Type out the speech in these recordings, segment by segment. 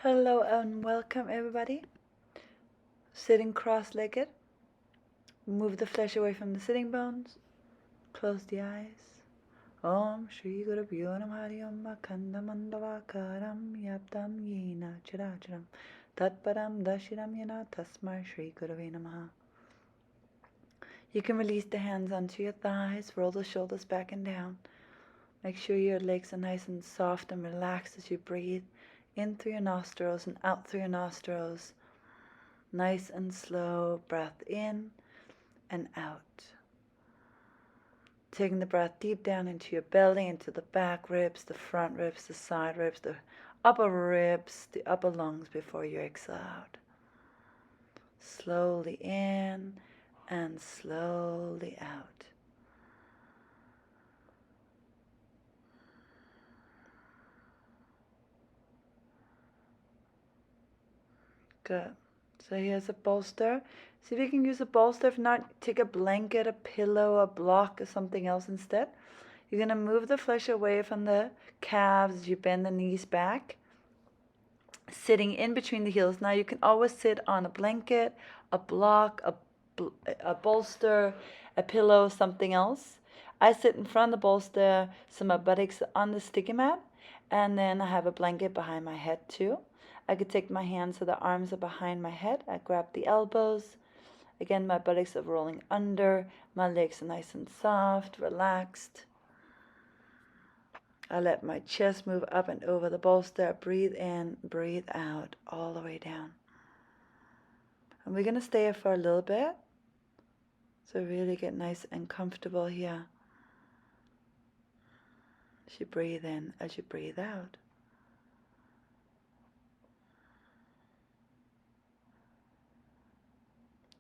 Hello and welcome everybody. Sitting cross-legged. Move the flesh away from the sitting bones. Close the eyes. Om Shri Guru Pyo Namah Om Akhanda Mandavakaram Yaptam Yena Chiracharam Tatparam Dashiram Yana Tasmar Shri Gurave Namaha. You can release the hands onto your thighs. Roll the shoulders back and down. Make sure your legs are nice and soft and relaxed as you breathe in through your nostrils and out through your nostrils. Nice and slow breath in and out. Taking the breath deep down into your belly, into the back ribs, the front ribs, the side ribs, the upper ribs, the upper lungs before you exhale out. Slowly in and slowly out. Good. So here's a bolster. See if you can use a bolster. If not, take a blanket, a pillow, a block, or something else instead. You're going to move the flesh away from the calves as you bend the knees back, sitting in between the heels. Now you can always sit on a blanket, a block, a bolster, a pillow, something else. I sit in front of the bolster, so my buttocks are on the sticky mat, and then I have a blanket behind my head too. I could take my hands so the arms are behind my head. I grab the elbows. Again, my buttocks are rolling under. My legs are nice and soft, relaxed. I let my chest move up and over the bolster. Breathe in, breathe out, all the way down. And we're going to stay here for a little bit. So really get nice and comfortable here. As you breathe in, as you breathe out.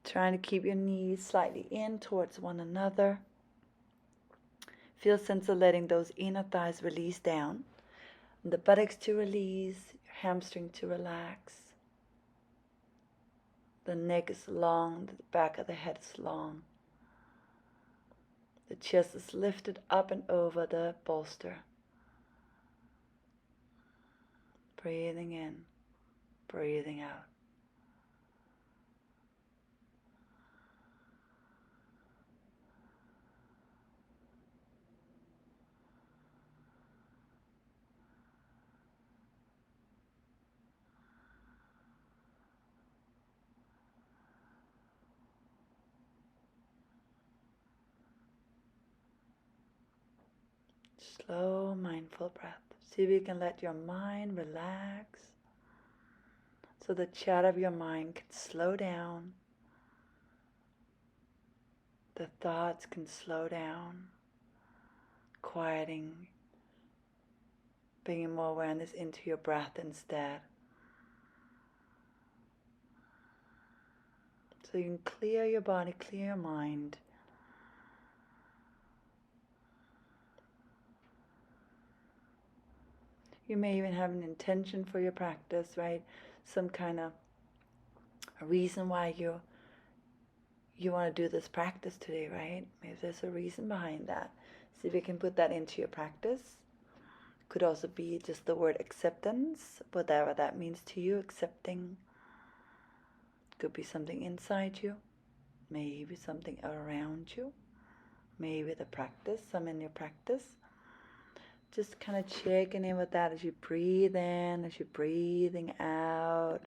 Trying to keep your knees slightly in towards one another. Feel a sense of letting those inner thighs release down. And the buttocks to release, your hamstring to relax. The neck is long, the back of the head is long. The chest is lifted up and over the bolster. Breathing in, breathing out. Slow, mindful breath. See if you can let your mind relax so the chatter of your mind can slow down. The thoughts can slow down, quieting, bringing more awareness into your breath instead. So you can clear your body, clear your mind. You may even have an intention for your practice, right? Some kind of a reason why you want to do this practice today, right? Maybe there's a reason behind that. See if you can put that into your practice. Could also be just the word acceptance, whatever that means to you, accepting. Could be something inside you, maybe something around you, maybe the practice, some in your practice. Just kind of checking in with that as you breathe in, as you're breathing out.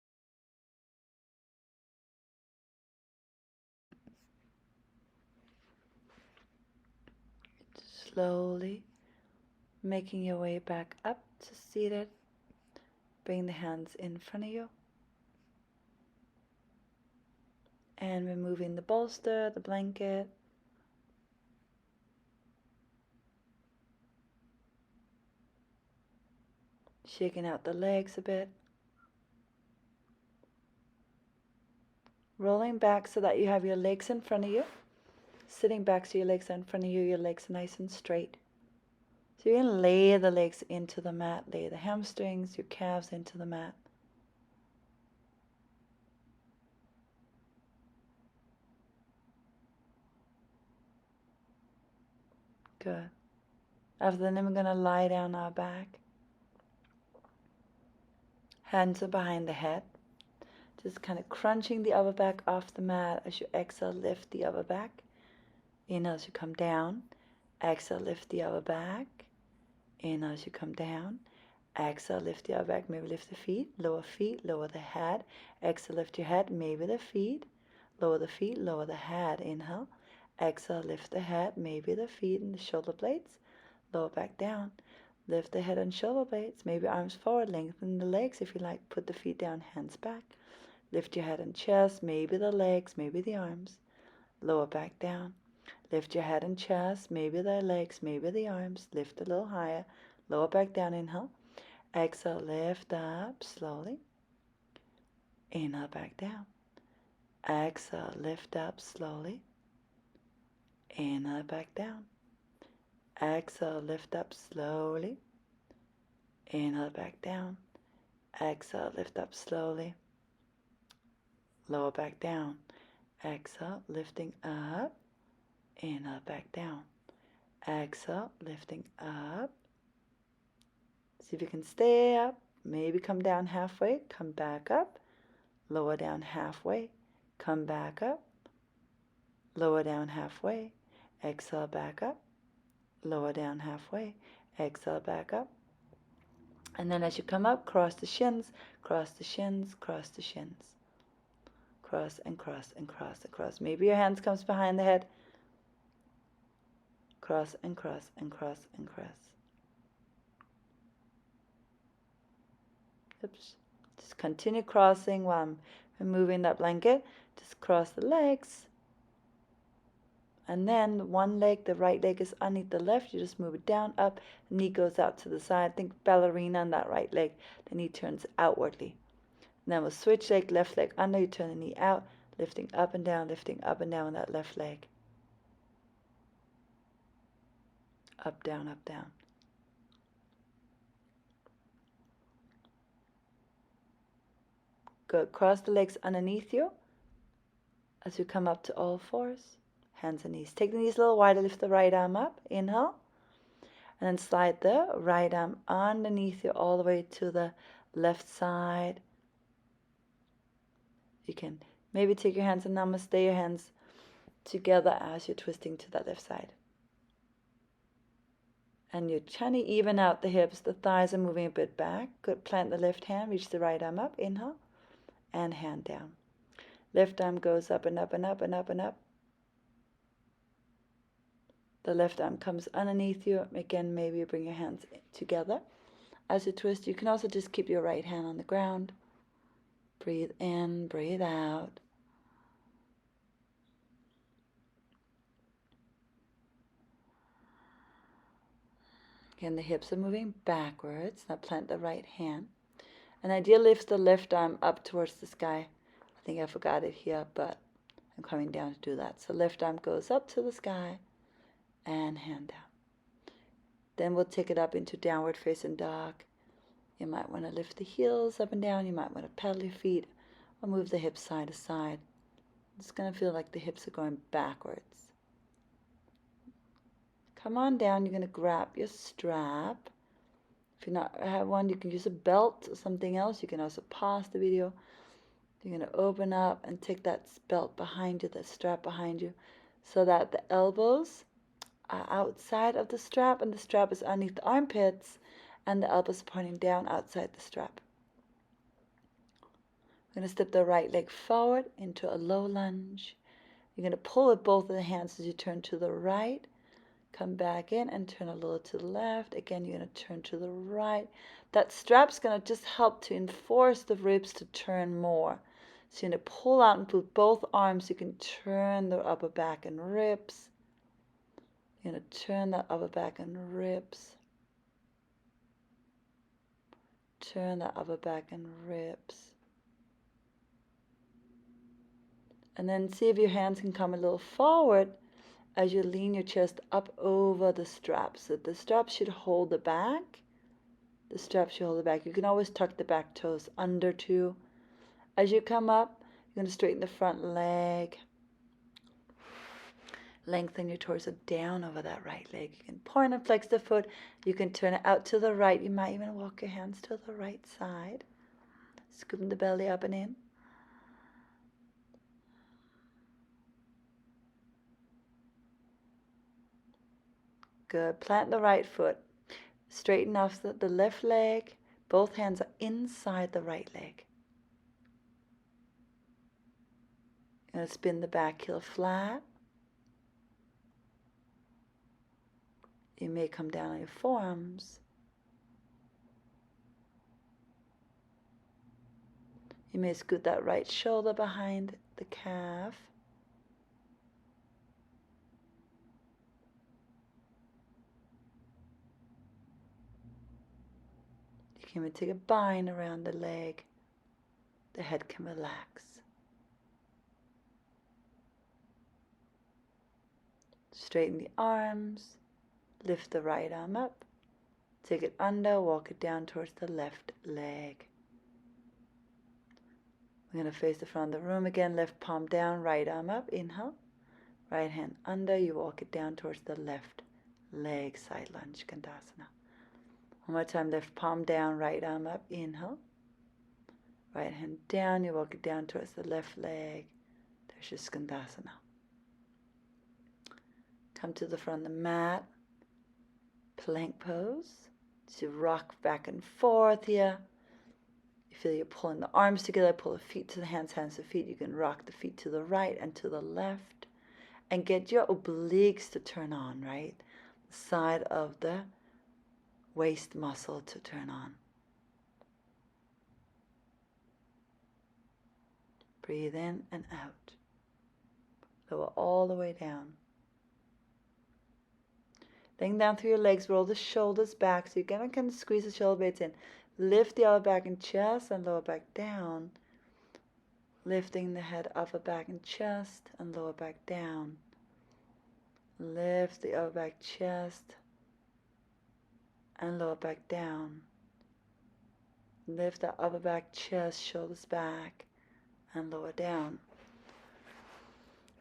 Slowly making your way back up to seated. Bring the hands in front of you. And removing the bolster, the blanket. Shaking out the legs a bit. Rolling back so that you have your legs in front of you. Sitting back so your legs are in front of you, your legs are nice and straight. So you're going to lay the legs into the mat, lay the hamstrings, your calves into the mat. Good. After that, then we're going to lie down our back. Hands are behind the head. Just kind of crunching the upper back off the mat. As you exhale, lift the upper back. Inhale as you come down. Exhale, lift the upper back. Inhale as you come down. Exhale, lift the upper back. Maybe lift the feet, lower the head. Exhale, lift your head, maybe the feet, lower the head. Inhale. Exhale, lift the head, maybe the feet and the shoulder blades. Lower back down. Lift the head and shoulder blades. Maybe arms forward. Lengthen the legs if you like. Put the feet down, hands back. Lift your head and chest, maybe the legs, maybe the arms. Lower back down. Lift your head and chest, maybe the legs, maybe the arms. Lift a little higher. Lower back down. Inhale. Exhale, lift up slowly. Inhale, back down. Exhale, lift up slowly. Inhale, back down. Exhale, lift up slowly. Inhale, back down. Exhale, lift up slowly. Lower back down. Exhale, lifting up. Inhale, back down. Exhale, lifting up. See if you can stay up. Maybe come down halfway. Come back up. Lower down halfway. Come back up. Lower down halfway. Exhale, back up. Lower down halfway. Exhale, back up. And then as you come up, cross the shins, cross the shins, cross the shins. Cross and cross and cross and cross. Maybe your hands comes behind the head. Cross and cross and cross and cross. Oops. Just continue crossing while I'm removing that blanket. Just cross the legs. And then one leg, the right leg is underneath the left. You just move it down, up. The knee goes out to the side. Think ballerina on that right leg. The knee turns outwardly. And then we'll switch leg, left leg under. You turn the knee out, lifting up and down on that left leg. Up, down, up, down. Good. Cross the legs underneath you as you come up to all fours. Hands and knees. Take the knees a little wider. Lift the right arm up. Inhale. And then slide the right arm underneath you all the way to the left side. You can maybe take your hands and namaste your hands together as you're twisting to that left side. And you're trying to even out the hips. The thighs are moving a bit back. Good. Plant the left hand. Reach the right arm up. Inhale. And hand down. Left arm goes up and up and up and up and up. The left arm comes underneath you. Again, maybe you bring your hands together. As you twist, you can also just keep your right hand on the ground. Breathe in, breathe out. Again, the hips are moving backwards. Now plant the right hand. And ideally lift the left arm up towards the sky. I think I forgot it here, but I'm coming down to do that. So left arm goes up to the sky. And hand down. Then we'll take it up into downward facing dog. You might want to lift the heels up and down. You might want to pedal your feet or move the hips side to side. It's going to feel like the hips are going backwards. Come on down. You're going to grab your strap. If you not have one, you can use a belt or something else. You can also pause the video. You're going to open up and take that belt behind you, that strap behind you, so that the elbows outside of the strap, and the strap is underneath the armpits, and the elbows pointing down outside the strap. We're going to step the right leg forward into a low lunge. You're going to pull with both of the hands as you turn to the right. Come back in and turn a little to the left. Again, you're going to turn to the right. That strap's going to just help to enforce the ribs to turn more. So you're going to pull out and put both arms. You can turn the upper back and ribs. You're going to turn that upper back and ribs. Turn that upper back and ribs. And then see if your hands can come a little forward as you lean your chest up over the straps. So the straps should hold the back. The straps should hold the back. You can always tuck the back toes under too. As you come up, you're going to straighten the front leg. Lengthen your torso down over that right leg. You can point and flex the foot. You can turn it out to the right. You might even walk your hands to the right side. Scooping the belly up and in. Good. Plant the right foot. Straighten off the left leg. Both hands are inside the right leg. You're going to spin the back heel flat. You may come down on your forearms. You may scoot that right shoulder behind the calf. You can even take a bind around the leg. The head can relax. Straighten the arms. Lift the right arm up. Take it under, walk it down towards the left leg. We're going to face the front of the room again. Left palm down, right arm up. Inhale. Right hand under. You walk it down towards the left leg. Side lunge, Skandasana. One more time. Left palm down, right arm up. Inhale. Right hand down. You walk it down towards the left leg. There's your Skandasana. Come to the front of the mat. Plank pose. So rock back and forth here. You feel you're pulling the arms together, pull the feet to the hands, hands to feet. You can rock the feet to the right and to the left. And get your obliques to turn on, right? The side of the waist muscle to turn on. Breathe in and out. Lower all the way down. Laying down through your legs, roll the shoulders back. So you're going to kind of squeeze the shoulder blades in. Lift the upper back and chest and lower back down. Lifting the head, upper back and chest and lower back down. Lift the upper back, chest and lower back down. Lift the upper back, chest, shoulders back and lower down.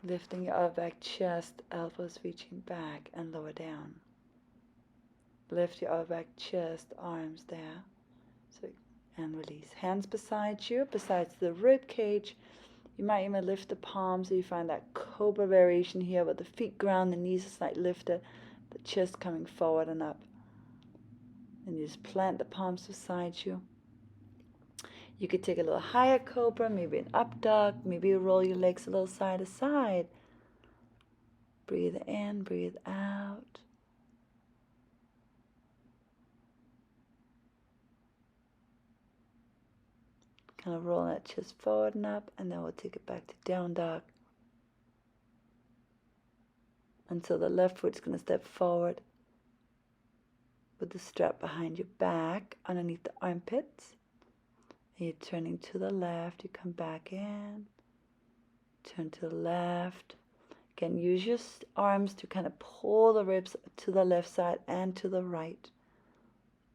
Lifting your upper back, chest, elbows reaching back and lower down. Lift your upper back, chest, arms there. And release. Hands beside you, besides the rib cage. You might even lift the palms so you find that cobra variation here with the feet ground, the knees are slightly lifted, the chest coming forward and up. And you just plant the palms beside you. You could take a little higher cobra, maybe an up dog, maybe roll your legs a little side to side. Breathe in, breathe out. Kind of roll that chest forward and up, and then we'll take it back to down dog. Until the left foot's going to step forward with the strap behind your back, underneath the armpits. And you're turning to the left, you come back in, turn to the left. Again, use your arms to kind of pull the ribs to the left side and to the right,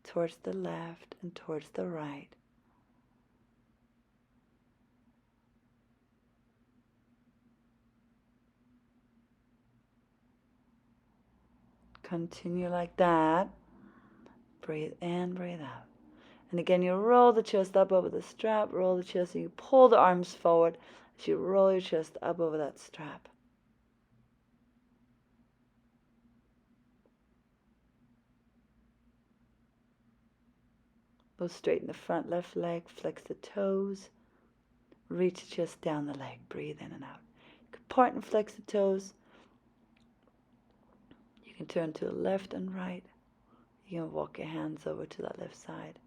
towards the left and towards the right. Continue like that. Breathe in, breathe out. And again, you roll the chest up over the strap, roll the chest, and you pull the arms forward as you roll your chest up over that strap. Go straighten the front left leg, flex the toes, reach the chest down the leg, breathe in and out. You can part and flex the toes. You can turn to the left and right. You can walk your hands over to that left side.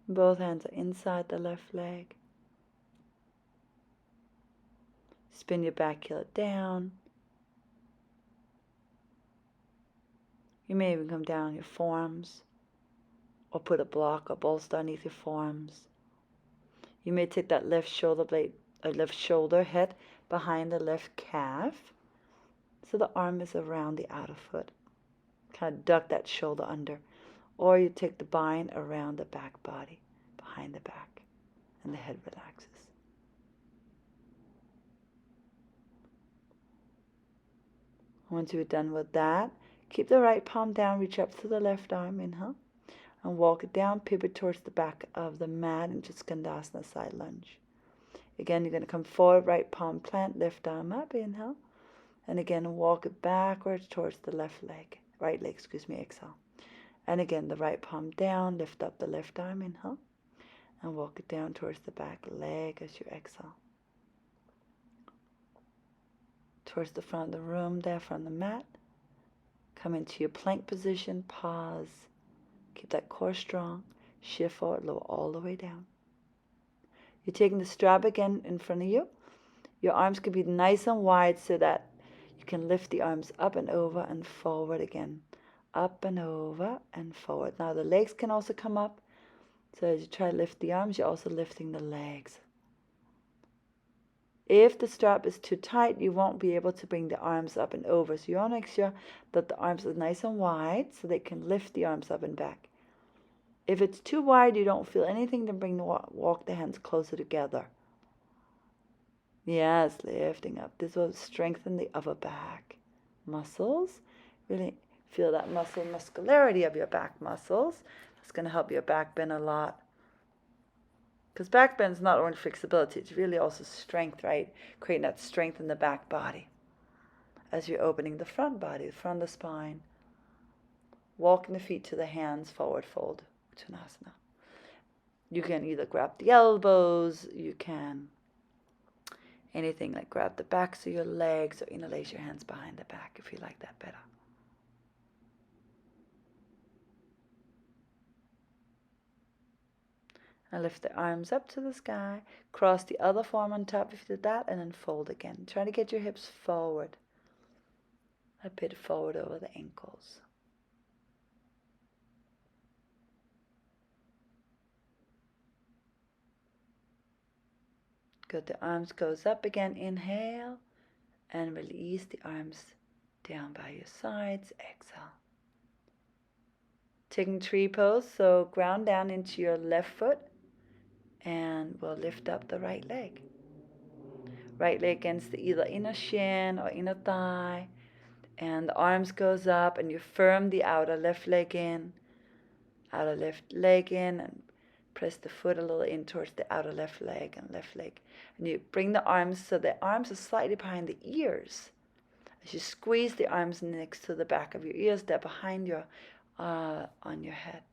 Both hands are inside the left leg. Spin your back heel down. You may even come down on your forearms or put a block or bolster underneath your forearms. You may take that left shoulder blade, or left shoulder head behind the left calf so the arm is around the outer foot. Kind of duck that shoulder under. Or you take the bind around the back body, behind the back, and the head relaxes. Once you're done with that, keep the right palm down, reach up to the left arm, inhale, and walk it down, pivot towards the back of the mat into Skandasana side lunge. Again, you're going to come forward, right palm plant, left arm up, inhale, and again, walk it backwards towards the right leg, exhale. And again, the right palm down, lift up the left arm, inhale, and walk it down towards the back leg as you exhale. Towards the front of the room there, from the mat. Come into your plank position, pause. Keep that core strong. Shift forward, lower all the way down. You're taking the strap again in front of you. Your arms can be nice and wide so that you can lift the arms up and over and forward again. Up and over and forward. Now the legs can also come up. So as you try to lift the arms, you're also lifting the legs. If the strap is too tight, you won't be able to bring the arms up and over. So you want to make sure that the arms are nice and wide so they can lift the arms up and back. If it's too wide, you don't feel anything, then walk the hands closer together. Yes, lifting up. This will strengthen the upper back muscles. Really feel that muscularity of your back muscles. It's going to help your back bend a lot. Because back bend is not only flexibility, it's really also strength, right? Creating that strength in the back body. As you're opening the front body, the front of the spine. Walking the feet to the hands, forward fold, Uttanasana. You can either grab the elbows, you can anything like grab the backs of your legs, or interlace your hands behind the back if you like that better. And lift the arms up to the sky. Cross the other forearm on top if you did that, and then fold again. Try to get your hips forward. A bit forward over the ankles. Good. The arms goes up again. Inhale. And release the arms down by your sides. Exhale. Taking tree pose. So ground down into your left foot. And we'll lift up the right leg. Right leg against the either inner shin or inner thigh. And the arms goes up, and you firm the outer left leg in. Outer left leg in, and press the foot a little in towards the outer left leg and left leg. And you bring the arms so the arms are slightly behind the ears. As you squeeze the arms next to the back of your ears, they're behind your, on your head.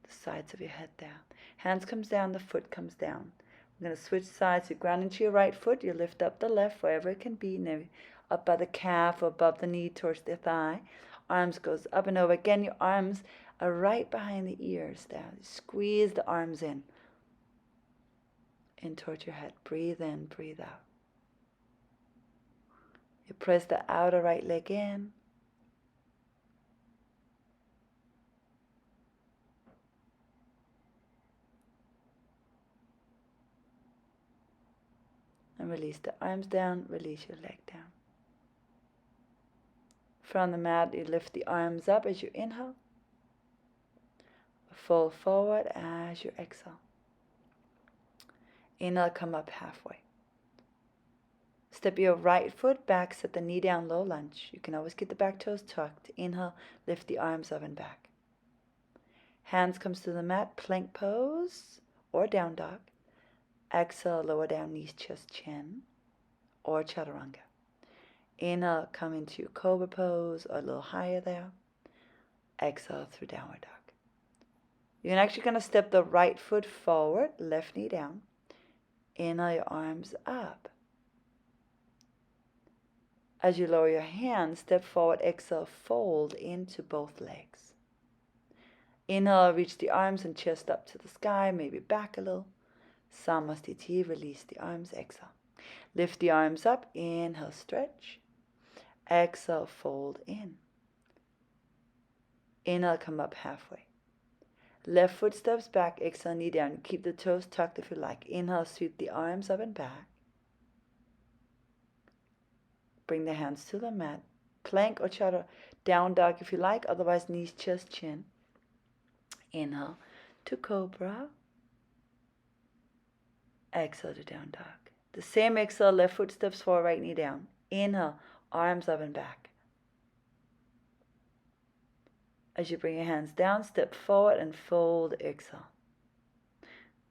The sides of your head there. Hands comes down, the foot comes down. I'm going to switch sides. You ground into your right foot. You lift up the left wherever it can be. Maybe up by the calf or above the knee towards the thigh. Arms goes up and over. Again, your arms are right behind the ears there. Squeeze the arms in towards your head. Breathe in, breathe out. You press the outer right leg in. And release the arms down, release your leg down. From the mat, you lift the arms up as you inhale. Fold forward as you exhale. Inhale, come up halfway. Step your right foot back, set the knee down, low lunge. You can always get the back toes tucked. Inhale, lift the arms up and back. Hands comes to the mat, plank pose or down dog. Exhale, lower down, knees, chest, chin, or chaturanga. Inhale, come into your cobra pose or a little higher there. Exhale through downward dog. You're actually going to step the right foot forward, left knee down. Inhale, your arms up. As you lower your hands, step forward, exhale, fold into both legs. Inhale, reach the arms and chest up to the sky, maybe back a little. Samastiti, release the arms, exhale. Lift the arms up, inhale, stretch. Exhale, fold in. Inhale, come up halfway. Left foot steps back, exhale, knee down. Keep the toes tucked if you like. Inhale, sweep the arms up and back. Bring the hands to the mat. Plank or chaturanga, down dog if you like. Otherwise, knees, chest, chin. Inhale to cobra. Exhale to down dog. The same exhale, left foot steps forward, right knee down. Inhale, arms up and back. As you bring your hands down, step forward and fold, exhale.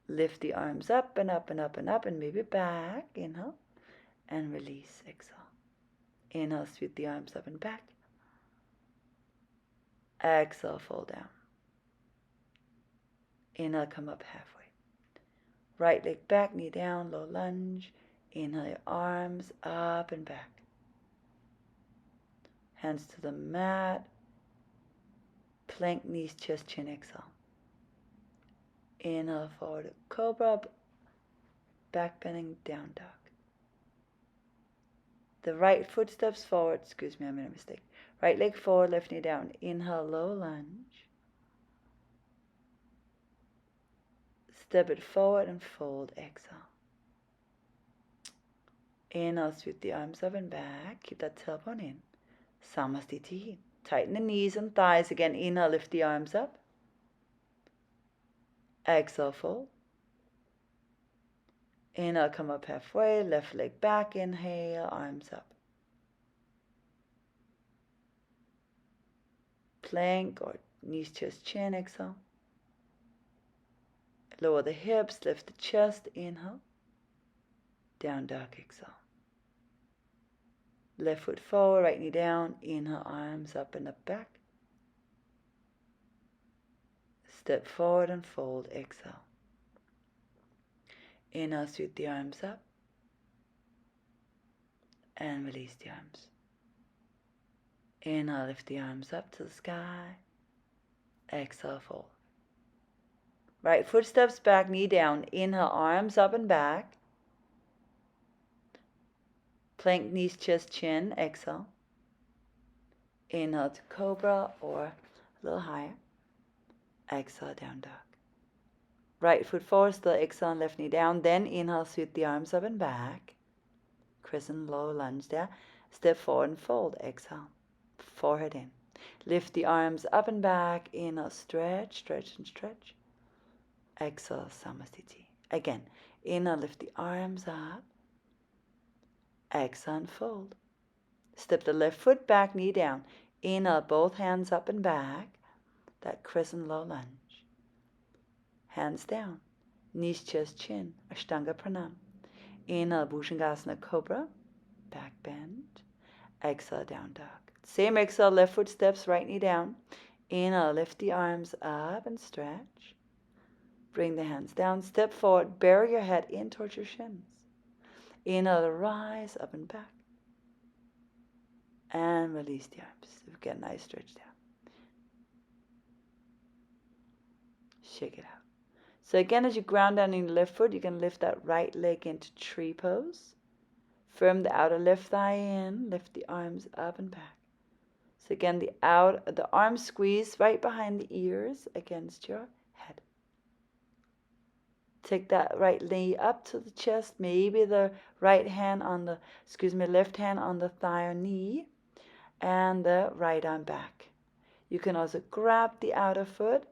Lift the arms up and up and up and up and maybe back. Inhale and release, exhale. Inhale, sweep the arms up and back. Exhale, fold down. Inhale, come up halfway. Right leg back, knee down, low lunge. Inhale, your arms up and back. Hands to the mat. Plank, knees, chest, chin, exhale. Inhale, forward cobra, back bending, down dog. The right foot steps forward. Excuse me, I made a mistake. Right leg forward, left knee down. Inhale, low lunge. Step it forward and fold, exhale. Inhale, sweep the arms up and back. Keep that tailbone in. Samastiti. Tighten the knees and thighs again. Inhale, lift the arms up. Exhale, fold. Inhale, come up halfway. Left leg back. Inhale, arms up. Plank or knees, chest, chin. Exhale. Lower the hips. Lift the chest. Inhale. Down dog. Exhale. Left foot forward, right knee down. Inhale, arms up and up back. Step forward and fold, exhale. Inhale, sweep the arms up. And release the arms. Inhale, lift the arms up to the sky. Exhale, fold. Right foot steps back, knee down. Inhale, arms up and back. Plank, knees, chest, chin, exhale. Inhale to cobra or a little higher. Exhale, down dog. Right foot forward, still exhale and left knee down. Then inhale, sweep the arms up and back. Crescent low lunge there. Step forward and fold, exhale. Forehead in. Lift the arms up and back. Inhale, stretch, stretch and stretch. Exhale, Samastiti. Again, inhale, lift the arms up. Exhale and fold. Step the left foot back, knee down. Inhale, both hands up and back. That crescent low lunge. Hands down. Knees, chest, chin. Ashtanga Pranam. Inhale, Bhujangasana Cobra. Back bend. Exhale, down dog. Same exhale, left foot steps, right knee down. Inhale, lift the arms up and stretch. Bring the hands down. Step forward. Bury your head in towards your shins. Inhale, rise up and back. And release the arms. So get a nice stretch down. Shake it out. So again, as you ground down in the left foot, you can lift that right leg into tree pose. Firm the outer left thigh in. Lift the arms up and back. So again, the arms squeeze right behind the ears against your head. Take that right knee up to the chest. Maybe the left hand on the thigh or knee. And the right arm back. You can also grab the outer foot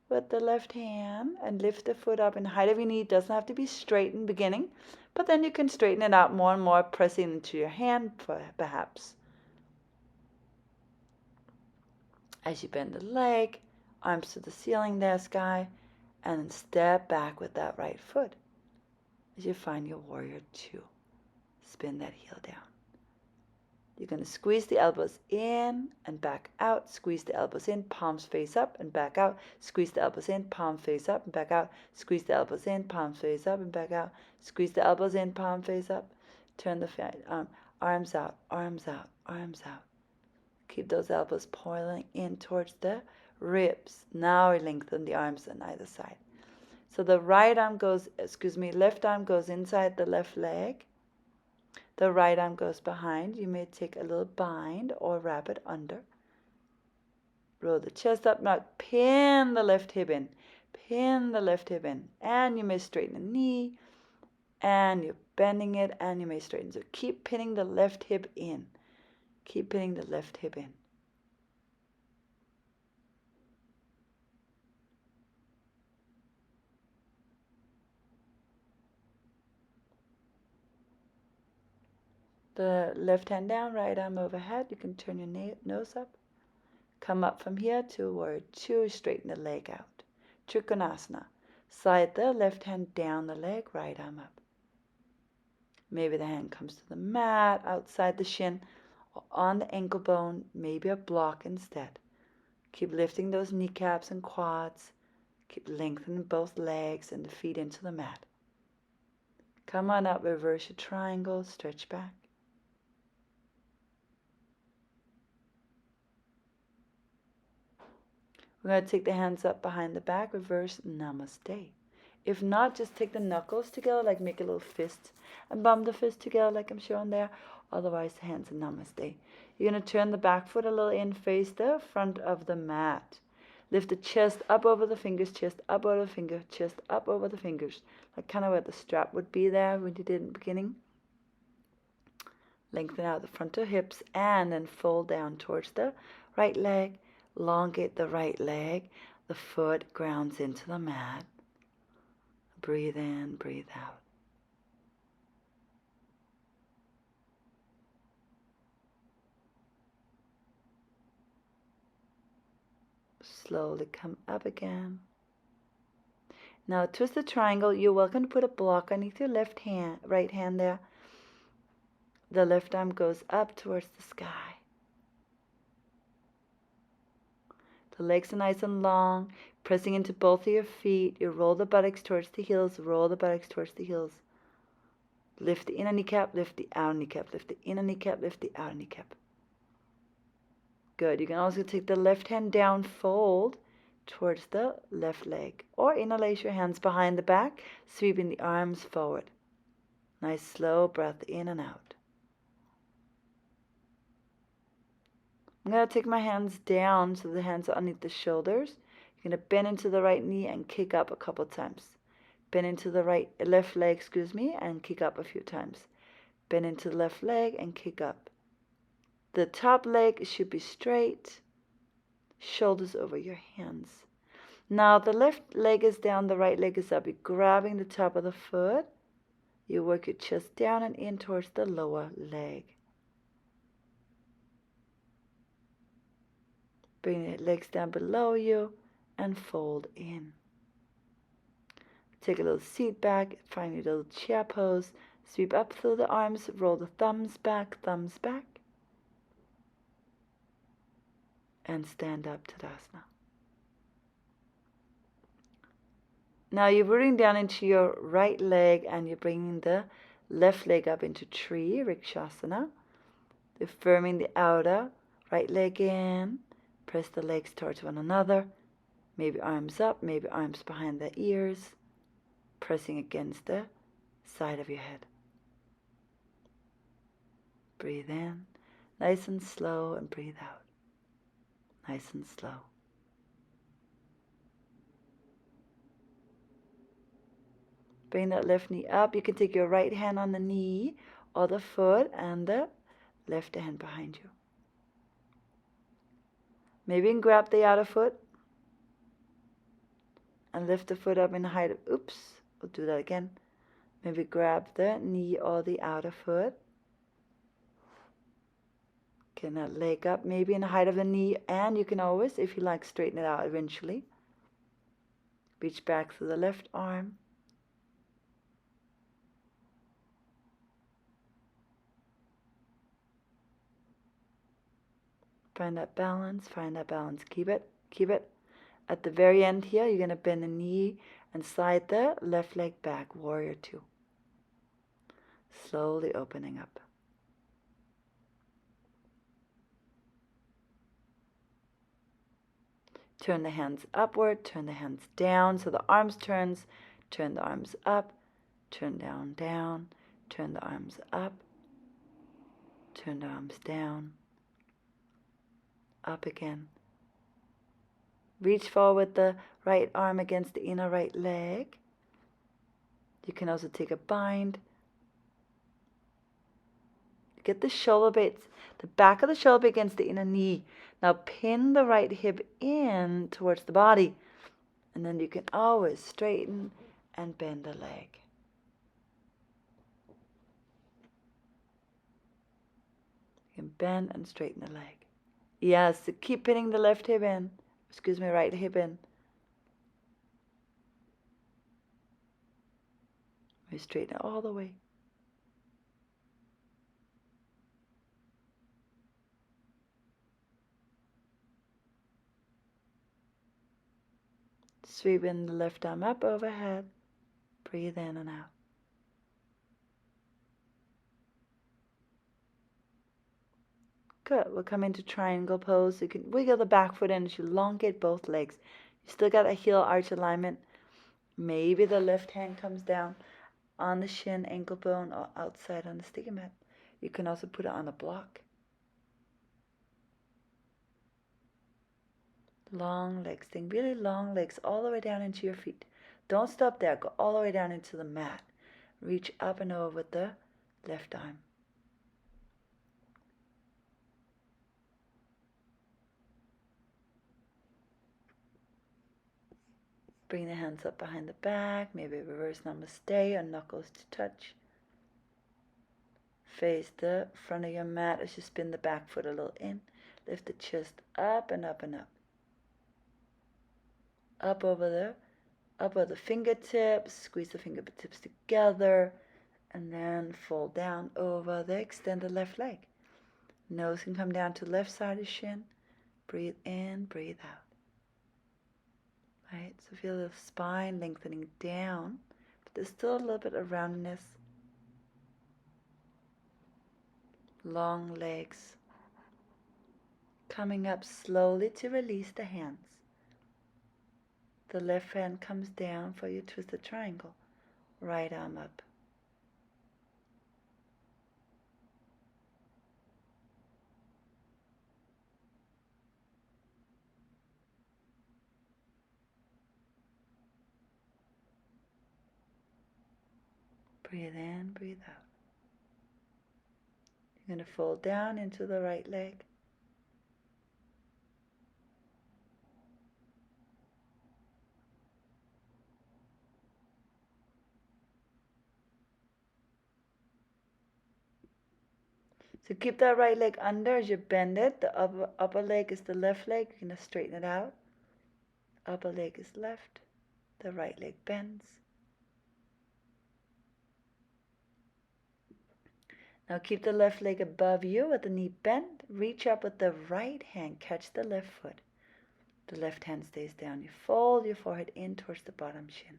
with the left hand and lift the foot up in the height of your knee. It doesn't have to be straight in the beginning, but then you can straighten it out more and more, pressing into your hand perhaps. As you bend the leg, arms to the ceiling there, sky, and then step back with that right foot. As you find your warrior two, spin that heel down. You're going to squeeze the elbows in and back out. Squeeze the elbows in, palms face up and back out. Squeeze the elbows in, palm face up and back out. Squeeze the elbows in, palm face up and back out. Squeeze the elbows in, palm face up. Turn the arms out, arms out, arms out. Keep those elbows pointing in towards the ribs. Now we lengthen the arms on either side. So the left arm goes inside the left leg. The right arm goes behind. You may take a little bind or wrap it under. Roll the chest up. Now pin the left hip in. Pin the left hip in. And you may straighten the knee. And you're bending it and you may straighten. So keep pinning the left hip in. Keep pinning the left hip in. The left hand down, right arm overhead. You can turn your nose up. Come up from here to warrior two, straighten the leg out. Trikonasana. Slide the left hand down the leg, right arm up. Maybe the hand comes to the mat, outside the shin, or on the ankle bone, maybe a block instead. Keep lifting those kneecaps and quads. Keep lengthening both legs and the feet into the mat. Come on up, reverse your triangle, stretch back. We're going to take the hands up behind the back, reverse namaste. If not, just take the knuckles together, like make a little fist, and bump the fist together like I'm showing there. Otherwise, hands in namaste. You're going to turn the back foot a little in, face the front of the mat. Lift the chest up over the fingers, chest up over the finger, chest up over the fingers. Like kind of where the strap would be there when you did in the beginning. Lengthen out the front of hips and then fold down towards the right leg. Elongate the right leg. The foot grounds into the mat. Breathe in, breathe out. Slowly come up again. Now twist the triangle. You're welcome to put a block underneath your right hand there. The left arm goes up towards the sky. The legs are nice and long, pressing into both of your feet. You roll the buttocks towards the heels, roll the buttocks towards the heels. Lift the inner kneecap, lift the outer kneecap, lift the inner kneecap, lift the outer kneecap. Good. You can also take the left hand down, fold towards the left leg. Or interlace your hands behind the back, sweeping the arms forward. Nice slow breath in and out. I'm going to take my hands down so the hands are underneath the shoulders. You're going to bend into the right knee and kick up a couple times. Bend into the left leg, and kick up a few times. Bend into the left leg and kick up. The top leg should be straight, shoulders over your hands. Now the left leg is down, the right leg is up. You're grabbing the top of the foot. You work your chest down and in towards the lower leg. Bring the legs down below you and fold in. Take a little seat back, find your little chair pose. Sweep up through the arms, roll the thumbs back, and stand up, Tadasana. Now you're rooting down into your right leg and you're bringing the left leg up into tree, Rikshasana. You're firming the outer right leg in. Press the legs towards one another. Maybe arms up, maybe arms behind the ears. Pressing against the side of your head. Breathe in, nice and slow, and breathe out. Nice and slow. Bring that left knee up. You can take your right hand on the knee or the foot and the left hand behind you. Maybe you can grab the outer foot and lift the foot up in the height of, we'll do that again. Maybe grab the knee or the outer foot. Get that leg up, maybe in the height of the knee, and you can always, if you like, straighten it out eventually. Reach back through the left arm. Find that balance, keep it. At the very end here, you're going to bend the knee and slide the left leg back, warrior two. Slowly opening up. Turn the hands upward, turn the hands down, so the arms turn the arms up, turn down, turn the arms up, turn the arms down, up again. Reach forward with the right arm against the inner right leg. You can also take a bind. Get the shoulder blades, the back of the shoulder blade against the inner knee. Now pin the right hip in towards the body. And then you can always straighten and bend the leg. can bend and straighten the leg. Yes, so keep pinning the left hip in. Excuse me, right hip in. We straighten it all the way. Sweeping the left arm up overhead. Breathe in and out. Good. We'll come into triangle pose. You can wiggle the back foot in as you elongate both legs. You still got a heel arch alignment. Maybe the left hand comes down on the shin, ankle bone, or outside on the sticky mat. You can also put it on a block. Long legs. Think really long legs all the way down into your feet. Don't stop there. Go all the way down into the mat. Reach up and over with the left arm. Bring the hands up behind the back. Maybe reverse namaste or knuckles to touch. Face the front of your mat as you spin the back foot a little in. Lift the chest up and up and up. Up over the fingertips. Squeeze the fingertips together. And then fold down over the extended left leg. Nose can come down to the left side of the shin. Breathe in, breathe out. Right, so feel the spine lengthening down, but there's still a little bit of roundness. Long legs. Coming up slowly to release the hands. The left hand comes down for your twisted triangle. Right arm up. Breathe in, breathe out. You're going to fold down into the right leg. So keep that right leg under as you bend it. The upper leg is the left leg. You're going to straighten it out. Upper leg is left. The right leg bends. Now keep the left leg above you with the knee bent. Reach up with the right hand. Catch the left foot. The left hand stays down. You fold your forehead in towards the bottom shin.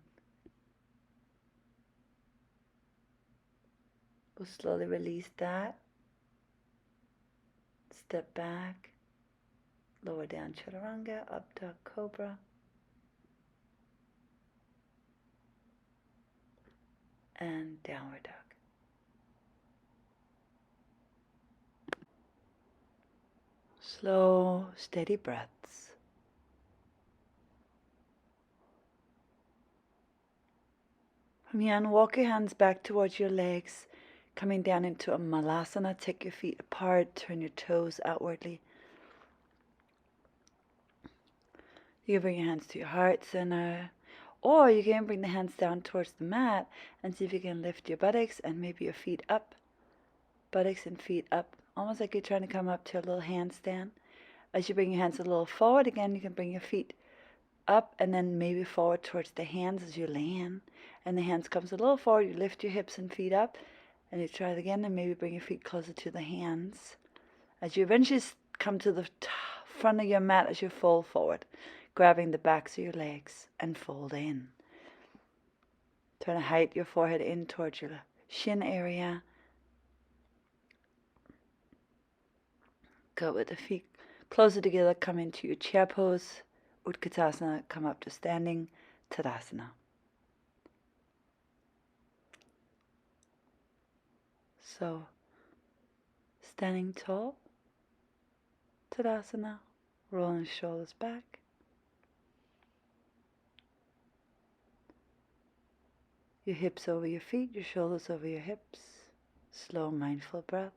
We'll slowly release that. Step back. Lower down chaturanga. Up dog cobra. And downward dog. Slow, steady breaths. From here on, walk your hands back towards your legs, coming down into a malasana. Take your feet apart, turn your toes outwardly. You can bring your hands to your heart center, or you can bring the hands down towards the mat and see if you can lift your buttocks and maybe your feet up. Buttocks and feet up, almost like you're trying to come up to a little handstand. As you bring your hands a little forward again, you can bring your feet up and then maybe forward towards the hands as you land. And the hands comes a little forward, you lift your hips and feet up, and you try it again and maybe bring your feet closer to the hands. As you eventually come to the front of your mat as you fold forward, grabbing the backs of your legs and fold in. Try to height your forehead in towards your shin area. Go with the feet closer together, come into your chair pose, Utkatasana, come up to standing, Tadasana. So, standing tall, Tadasana, rolling the shoulders back. Your hips over your feet, your shoulders over your hips. Slow, mindful breaths.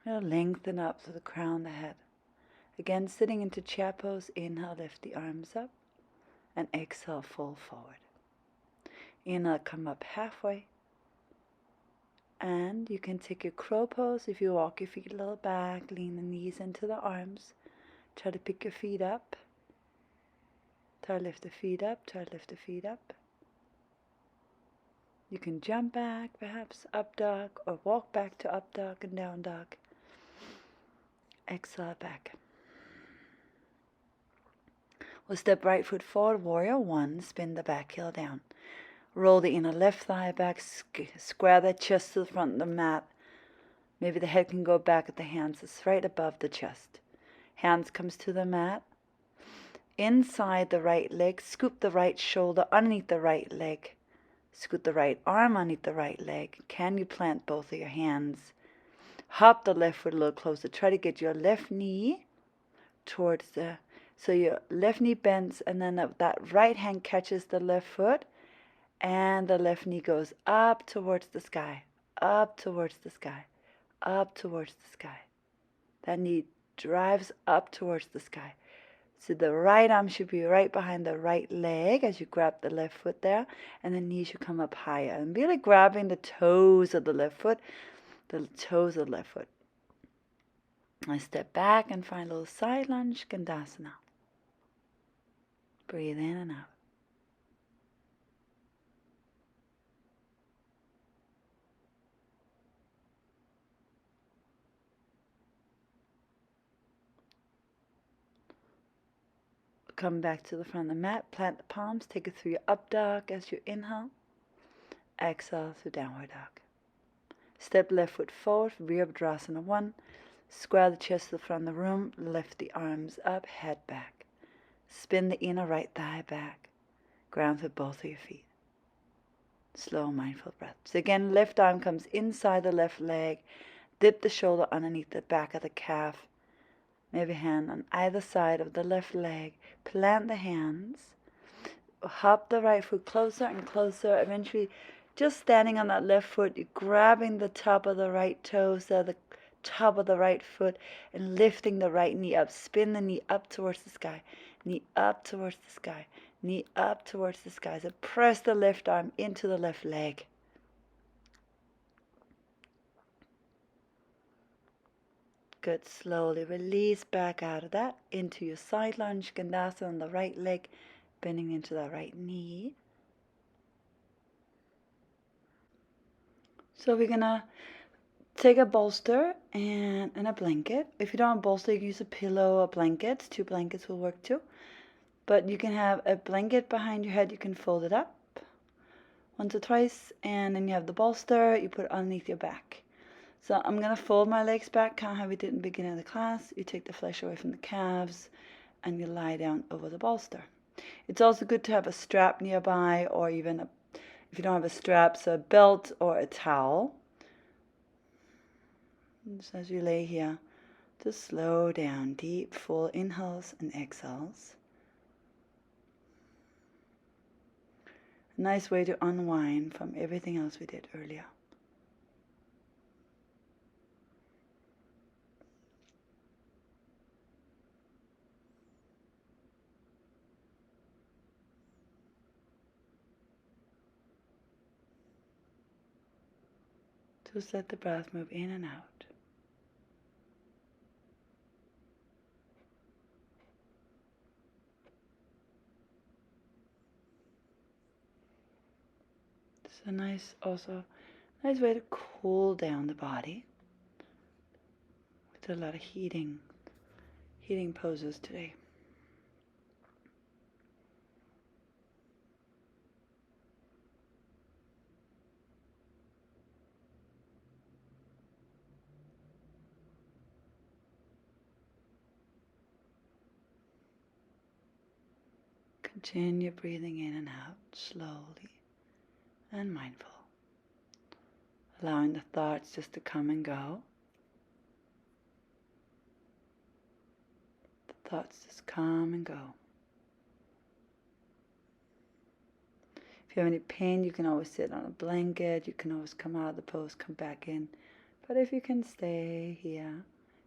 Now lengthen up to the crown of the head. Again, sitting into chair pose, inhale, lift the arms up, and exhale, fold forward. Inhale, come up halfway. And you can take your crow pose. If you walk your feet a little back, lean the knees into the arms. Try to pick your feet up. Try to lift the feet up. Try to lift the feet up. You can jump back, perhaps up dog, or walk back to up dog and down dog. Exhale back. We'll step right foot forward, warrior one, spin the back heel down. Roll the inner left thigh back, square that chest to the front of the mat. Maybe the head can go back at the hands is right above the chest. Hands comes to the mat. Inside the right leg, scoop the right shoulder underneath the right leg. Scoot the right arm underneath the right leg. Can you plant both of your hands? Hop the left foot a little closer. Try to get your left knee towards so your left knee bends, and then that right hand catches the left foot, and the left knee goes up towards the sky, up towards the sky, up towards the sky. That knee drives up towards the sky. So the right arm should be right behind the right leg as you grab the left foot there, and the knee should come up higher. And really grabbing the toes of the left foot, the toes of the left foot. I step back and find a little side lunge, Skandasana. Breathe in and out. Come back to the front of the mat, plant the palms, take it through your up dog as you inhale. Exhale through downward dog. Step left foot forward, Virabhadrasana 1. Square the chest to the front of the room, lift the arms up, head back. Spin the inner right thigh back. Ground with both of your feet. Slow, mindful breath. So again, left arm comes inside the left leg. Dip the shoulder underneath the back of the calf. Maybe hand on either side of the left leg. Plant the hands. Hop the right foot closer and closer. Eventually, just standing on that left foot, you're grabbing the top of the right toe, so the top of the right foot, and lifting the right knee up. Spin the knee up towards the sky. Knee up towards the sky. Knee up towards the sky. So press the left arm into the left leg. Good. Slowly release back out of that into your side lunge, Skandasana on the right leg, bending into the right knee. So we're going to take a bolster and a blanket. If you don't have a bolster, you can use a pillow or blankets. 2 blankets will work too. But you can have a blanket behind your head. You can fold it up once or twice, and then you have the bolster. You put it underneath your back. So I'm going to fold my legs back, kind of how we did in the beginning of the class. You take the flesh away from the calves, and you lie down over the bolster. It's also good to have a strap nearby, or even, if you don't have a strap, so a belt or a towel. Just as you lay here, just slow down, deep, full inhales and exhales. A nice way to unwind from everything else we did earlier. Just let the breath move in and out. It's a nice way to cool down the body. We did a lot of heating poses today. Continue breathing in and out slowly and mindful. Allowing the thoughts just to come and go. The thoughts just come and go. If you have any pain, you can always sit on a blanket. You can always come out of the pose, come back in. But if you can stay here,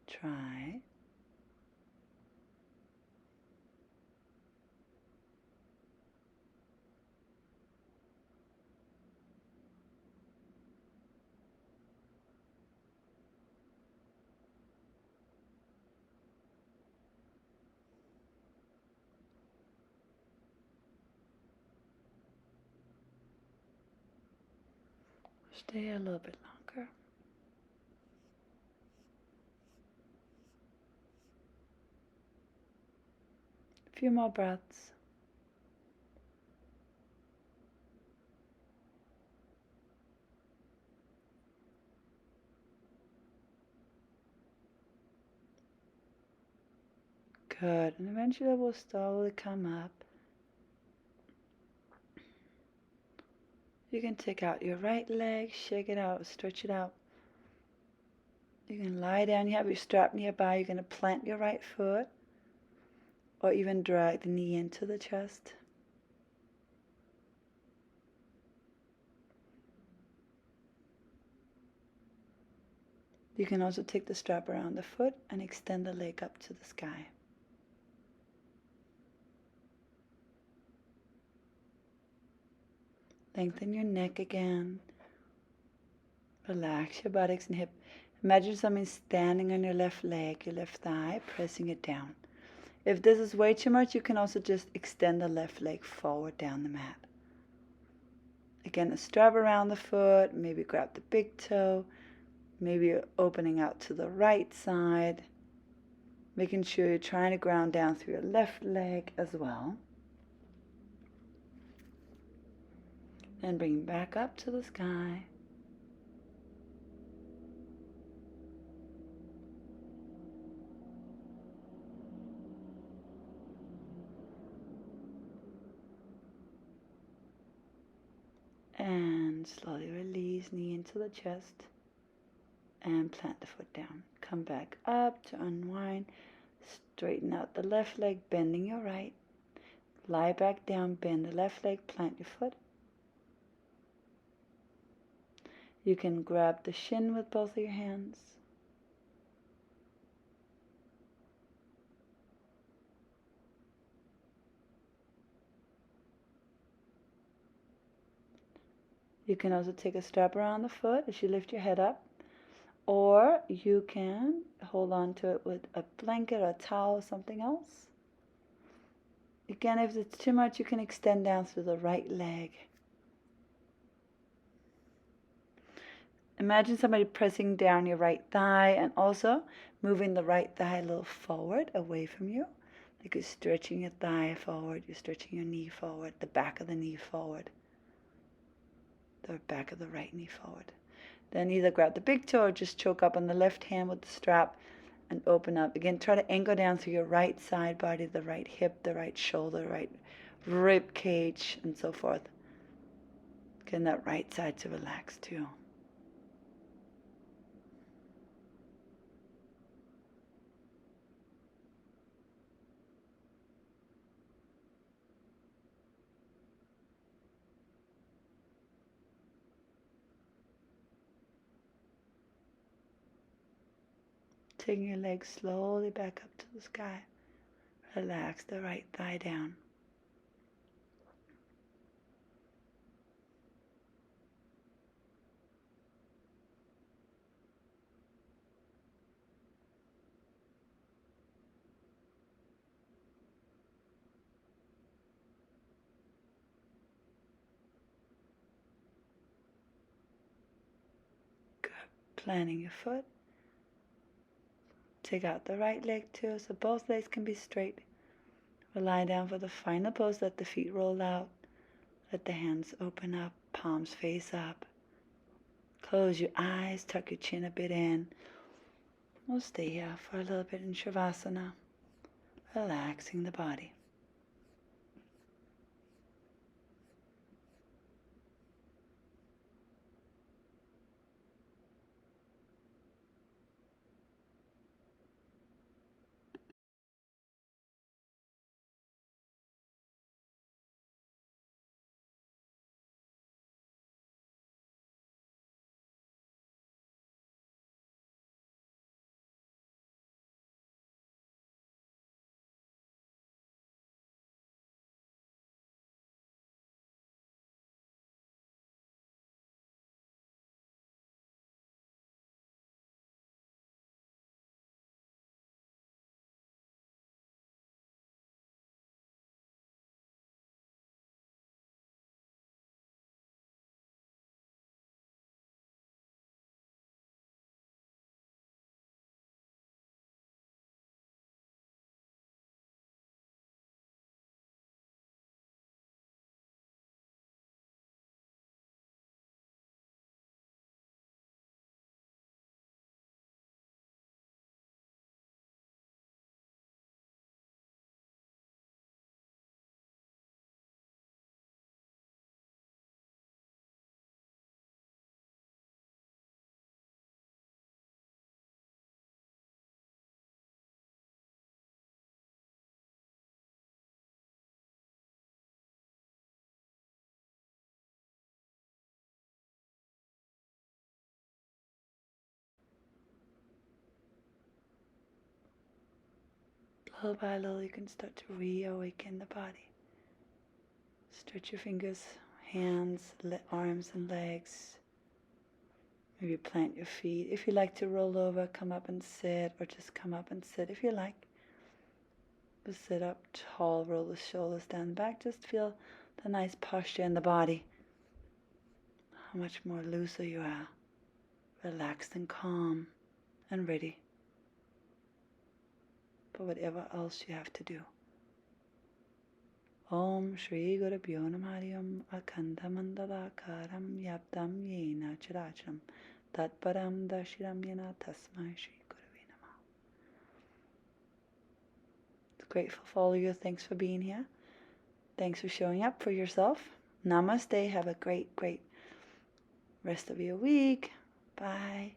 try. Stay a little bit longer. A few more breaths. Good. And eventually we'll slowly come up. You can take out your right leg, shake it out, stretch it out. You can lie down, you have your strap nearby, you're going to plant your right foot, or even drag the knee into the chest. You can also take the strap around the foot and extend the leg up to the sky. Lengthen your neck again. Relax your buttocks and hip. Imagine something standing on your left leg, your left thigh, pressing it down. If this is way too much, you can also just extend the left leg forward down the mat. Again, a strap around the foot, maybe grab the big toe, maybe you're opening out to the right side, making sure you're trying to ground down through your left leg as well. Then bring back up to the sky. And slowly release, knee into the chest. And plant the foot down. Come back up to unwind. Straighten out the left leg, bending your right. Lie back down, bend the left leg, plant your foot. You can grab the shin with both of your hands. You can also take a strap around the foot as you lift your head up. Or you can hold on to it with a blanket or a towel or something else. Again, if it's too much, you can extend down through the right leg. Imagine somebody pressing down your right thigh and also moving the right thigh a little forward, away from you. Like you're stretching your thigh forward, you're stretching your knee forward, the back of the knee forward, the back of the right knee forward. Then either grab the big toe or just choke up on the left hand with the strap and open up. Again, try to anchor down through your right side body, the right hip, the right shoulder, right rib cage, and so forth. Getting that right side to relax too. Taking your legs slowly back up to the sky. Relax the right thigh down. Good. Planting your foot. Take out the right leg too, so both legs can be straight. We'll lie down for the final pose. Let the feet roll out. Let the hands open up, palms face up. Close your eyes, tuck your chin a bit in. We'll stay here for a little bit in Shavasana, relaxing the body. Little by little, you can start to reawaken the body. Stretch your fingers, hands, arms and legs. Maybe plant your feet. If you like to roll over, come up and sit, or just come up and sit if you like. But sit up tall, roll the shoulders down the back. Just feel the nice posture in the body. How much more looser you are. Relaxed and calm and ready for whatever else you have to do. Om Shri Gurubhyo Namaha Akhanda Mandalakaram Yaptam Yena Chirachram Tatparam Dashiram Yena Tasmai Shri Gurave Namaha. Grateful for all of you. Thanks for being here. Thanks for showing up for yourself. Namaste. Have a great rest of your week. Bye.